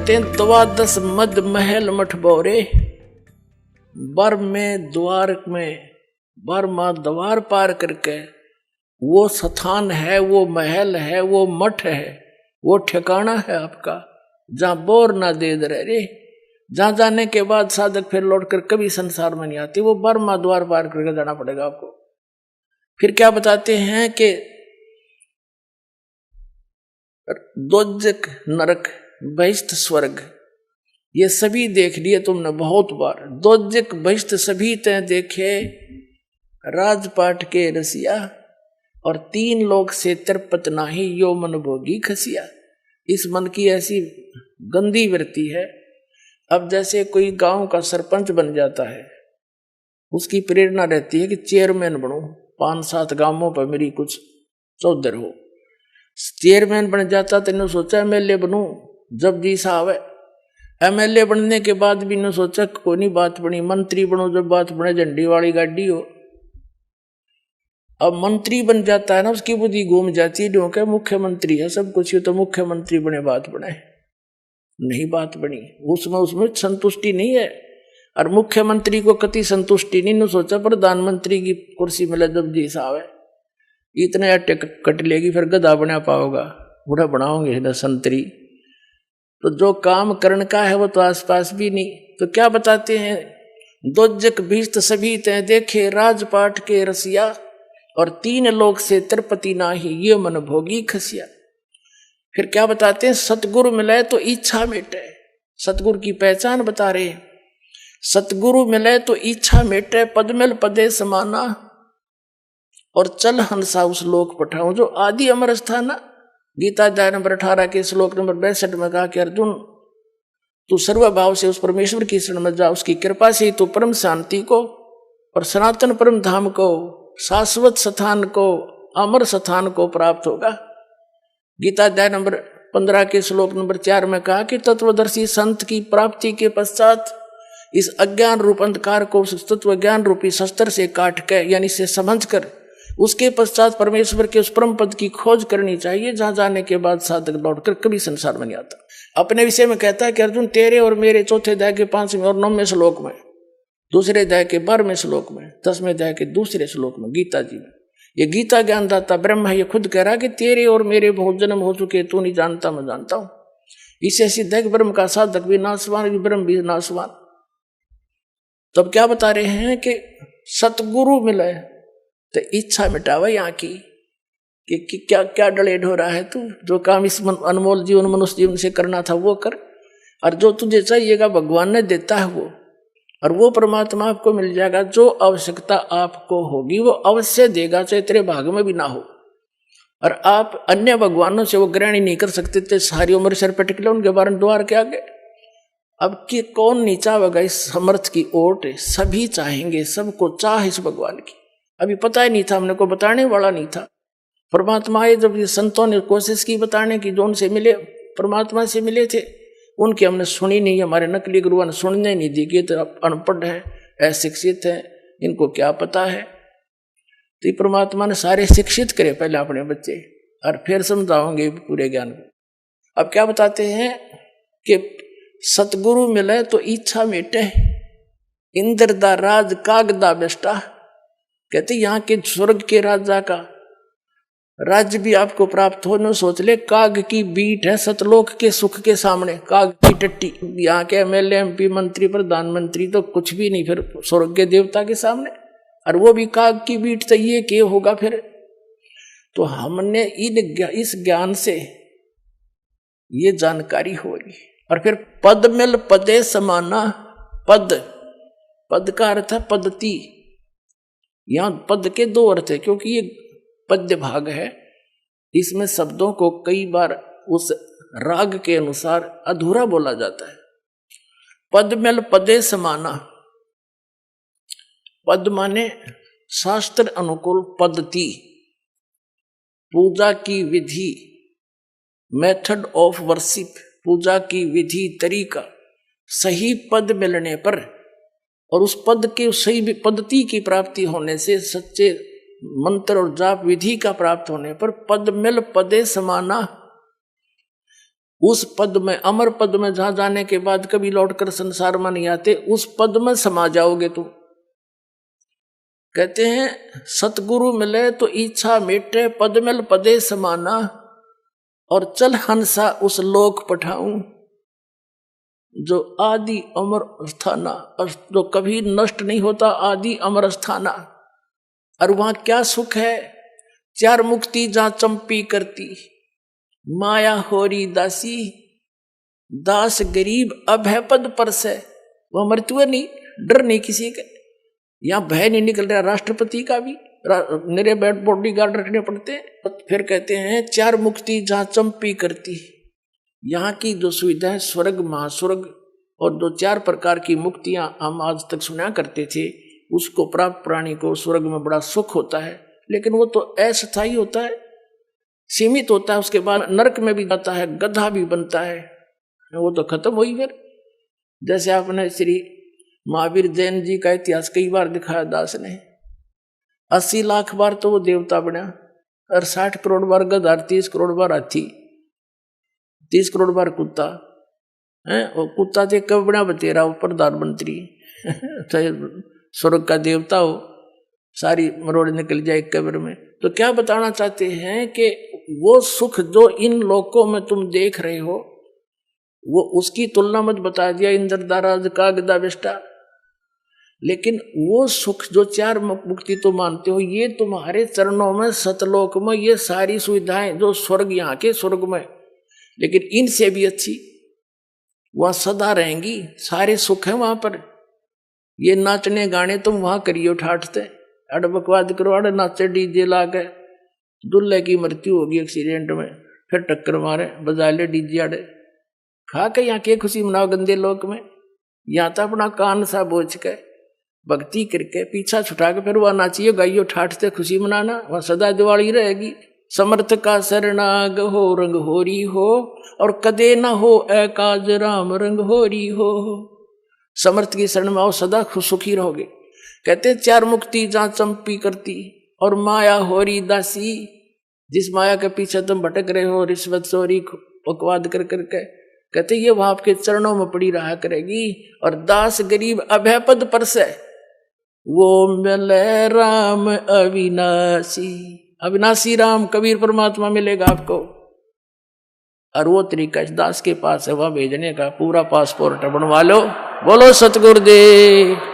कहते हैं 12 मद महल मठ बोरे, बर में द्वार में बर्मा द्वार पार करके वो स्थान है, वो महल है, वो मठ है, वो ठिकाना है आपका जहां बोर ना दे रे। जहां जाने के बाद साधक फिर लौटकर कभी संसार में नहीं आती, वो बर्मा द्वार पार करके जाना पड़ेगा आपको। फिर क्या बताते हैं कि दोजक नरक बहिष्ठ स्वर्ग ये सभी देख लिए तुमने बहुत बार। दोजक बहिष्ठ सभी तय देखे राजपाट के रसिया, और 3 लोक से तिरपत नाही यो मन भोगी खसिया। इस मन की ऐसी गंदी वृत्ति है। अब जैसे कोई गांव का सरपंच बन जाता है, उसकी प्रेरणा रहती है कि चेयरमैन बनूं, 5-7 गांवों पर मेरी कुछ चौधर हो। चेयरमैन बन जाता तो इन्होंने सोचा एमएलए बनूं, जब जी साहब है। एमएलए बनने के बाद भी इन्होंने सोचा कोई नहीं बात बनी, मंत्री बनो, जब बात बने झंडी वाली गाड़ी हो। अब मंत्री बन जाता है ना, उसकी बुद्धि घूम जाती है, क्योंकि मुख्यमंत्री है सब कुछ, तो मुख्यमंत्री बने बात बने, नहीं बात बनी। उसमें संतुष्टि नहीं है। और मुख्यमंत्री को कति संतुष्टि नहीं, सोचा प्रधानमंत्री की कुर्सी मिले जब जी साहब है, इतने अट्टे कट लेगी, फिर गधा बना पाओगा, बूढ़ा बनाओगे ना संतरी। तो जो काम करने का है वो तो आसपास भी नहीं। तो क्या बताते हैं, दोजक भीष्ट सभी तय देखे राजपाट के रसिया, और 3 लोक से तिरपति नाही ये मन भोगी खसिया। फिर क्या बताते हैं, सतगुरु मिले तो इच्छा मिटे। सतगुरु की पहचान बता रहे, सतगुरु मिले तो इच्छा मिटे, पदमिल पदे समाना, और चल हंसा उस लोक पठाऊं जो आदि अमर स्थाना। गीता अध्याय नंबर 18 के श्लोक नंबर 62 में कहा कि अर्जुन तू सर्वभाव से उस परमेश्वर की शरण में जा, उसकी कृपा से ही तू परम शांति को और सनातन परम धाम को, शाश्वत स्थान को, अमर स्थान को प्राप्त होगा। गीता अध्याय नंबर 15 के श्लोक नंबर 4 में कहा कि तत्वदर्शी संत की प्राप्ति के पश्चात इस अज्ञान रूप अंधकार को उस तत्व ज्ञान रूपी शस्त्र से काट के, यानी से समझ कर, उसके पश्चात परमेश्वर के उस परम पद की खोज करनी चाहिए, जहां जाने के बाद साधक लौटकर कभी संसार में नहीं आता। अपने विषय में कहता है कि अर्जुन तेरे और मेरे चौथे अध्याय के 5वें और 9वें श्लोक में, दूसरे अध्याय के 12वें श्लोक में, 10वें अध्याय के दूसरे श्लोक में गीता जी में, ये गीता ज्ञानदाता ब्रह्म है, ये खुद कह रहा कि तेरे और मेरे बहुत जन्म हो चुके, तू नहीं जानता मैं जानता हूं। इससे सिद्ध है कि ब्रह्म का साधक भी नाशवान, भी ब्रह्म भी नाशवान। तब क्या बता रहे हैं कि सतगुरु मिले तो इच्छा मिटावा यहाँ की कि क्या क्या डलेड हो रहा है, तू जो काम इस अनमोल जीवन मनुष्य जीवन से करना था वो कर, और जो तुझे चाहिएगा भगवान ने देता है वो, और वो परमात्मा आपको मिल जाएगा। जो आवश्यकता आपको होगी वो अवश्य देगा, चाहे तेरे भाग में भी ना हो। और आप अन्य भगवानों से वो ग्रहण ही नहीं कर सकते थे, सारी उम्र सर पे टिकले उनके बारे में द्वार के आगे। अब कि कौन नहीं चाहेगा इस समर्थ की ओट, सभी चाहेंगे, सबको चाह इस भगवान की। अभी पता ही नहीं था, हमने को बताने वाला नहीं था। परमात्मा आए जब ये संतों ने कोशिश की बताने की, जो उनसे मिले परमात्मा से मिले थे, उनकी हमने सुनी नहीं। हमारे नकली गुरुओं ने सुनने नहीं दी कि तो अनपढ़ है, अशिक्षित है, इनको क्या पता है। तो ये परमात्मा ने सारे शिक्षित करे पहले अपने बच्चे, और फिर समझाओगे पूरे ज्ञान को। अब क्या बताते हैं कि सतगुरु मिले तो इच्छा मिटे, इंद्र दा राज कागदा बेस्टा। कहते यहाँ के स्वर्ग के राजा का राज्य भी आपको प्राप्त हो, न सोच ले काग की बीट है सतलोक के सुख के सामने, काग की टट्टी। यहाँ के एमएलए एमपी मंत्री प्रधानमंत्री तो कुछ भी नहीं फिर स्वर्ग के देवता के सामने, और वो भी काग की बीट चाहिए कि होगा फिर। तो हमने इस ज्ञान से ये जानकारी होगी। और फिर पद मिल पदे समाना, पद का अर्थ है पद्धति। यहां पद के 2 अर्थ है, क्योंकि ये पद्य भाग है, इसमें शब्दों को कई बार उस राग के अनुसार अधूरा बोला जाता है। पद मिल पदे समाना, पद माने शास्त्र अनुकूल पद्धति, पूजा की विधि, मेथड ऑफ वर्शिप, पूजा की विधि तरीका। सही पद मिलने पर और उस पद के सही पद्धति की प्राप्ति होने से, सच्चे मंत्र और जाप विधि का प्राप्त होने पर, पद मिल पदे समाना, उस पद में, अमर पद में, जहां जाने के बाद कभी लौटकर संसार में नहीं आते, उस पद में समा जाओगे तुम। कहते हैं सतगुरु मिले तो इच्छा मिटे, पद मिल पदे समाना, और चल हंसा उस लोक पठाऊं जो आदि अमर स्थाना, और जो कभी नष्ट नहीं होता, आदि अमर स्थाना। और वहां क्या सुख है? चार मुक्ति जहां चंपी करती, माया होरी दासी, दास गरीब अभय पद पर से। वह मृत्यु नहीं, डर नहीं किसी का, यहां भय नहीं निकल रहा राष्ट्रपति का भी, मेरे बैठ बॉडी गार्ड रखने पड़ते। फिर कहते हैं चार मुक्ति जहां चंपी करती, यहाँ की जो सुविधा है स्वर्ग महास्वर्ग, और दो चार प्रकार की मुक्तियां हम आज तक सुना करते थे, उसको प्राप्त प्राणी को स्वर्ग में बड़ा सुख होता है, लेकिन वो तो अस्थायी होता है, सीमित होता है। उसके बाद नरक में भी जाता है, गधा भी बनता है, वो तो खत्म हुई। फिर जैसे आपने श्री महावीर जैन जी का इतिहास कई बार दिखाया दास ने, 80 लाख बार तो वो देवता बना, और 60 करोड़ बार गधा, 30 करोड़ बार हाथी, 30 करोड़ बार कुत्ता है। और कुत्ता थे कब बना बतेरा, वो प्रधानमंत्री स्वर्ग का देवता हो, सारी मरोड़ निकल जाए कब्र में। तो क्या बताना चाहते हैं कि वो सुख जो इन लोकों में तुम देख रहे हो, वो उसकी तुलना मत बता दिया इंद्रदाराज का गदा बेष्टा, लेकिन वो सुख जो चार मुक्ति तो मानते हो, ये तुम्हारे चरणों में सतलोक में ये सारी सुविधाएं जो स्वर्ग, यहाँ के स्वर्ग में, लेकिन इनसे भी अच्छी वहां सदा रहेंगी, सारे सुख है वहां पर। ये नाचने गाने तुम वहां करियो ठाठते, अड़ बकवाद करो, अड़ नाचे डीजे ला के, दुल्हे की मृत्यु होगी एक्सीडेंट में, फिर टक्कर मारे, बजा ले डीजे अड़े, खा के यहाँ के खुशी मनाओ गंदे लोक में। यहाँ तो अपना कान सा बोझ के भक्ति करके पीछा छुटा के फिर वह नाचियो गाइयो ठाठते खुशी मनाना, वह सदा दिवाली रहेगी। समर्थ का शरणाग हो रंग होरी हो, और कदे न हो एकाज राम रंग होरी हो। समर्थ की शरण में आओ, सदा सुखी रहोगे। कहते चार मुक्ति जहां चंपी करती, और माया होरी दासी, जिस माया के पीछे तुम भटक रहे हो, रिश्वत चोरी बकवाद कर करके, कहते ये वहां आपके चरणों में पड़ी रहा करेगी। और दास गरीब अभय पद पर से, वो मिले राम अविनाशी, अविनाशी राम कबीर परमात्मा मिलेगा आपको। और वो तरीका इस दास के पास है, वह भेजने का पूरा पासपोर्ट बनवा लो। बोलो सतगुरुदेव।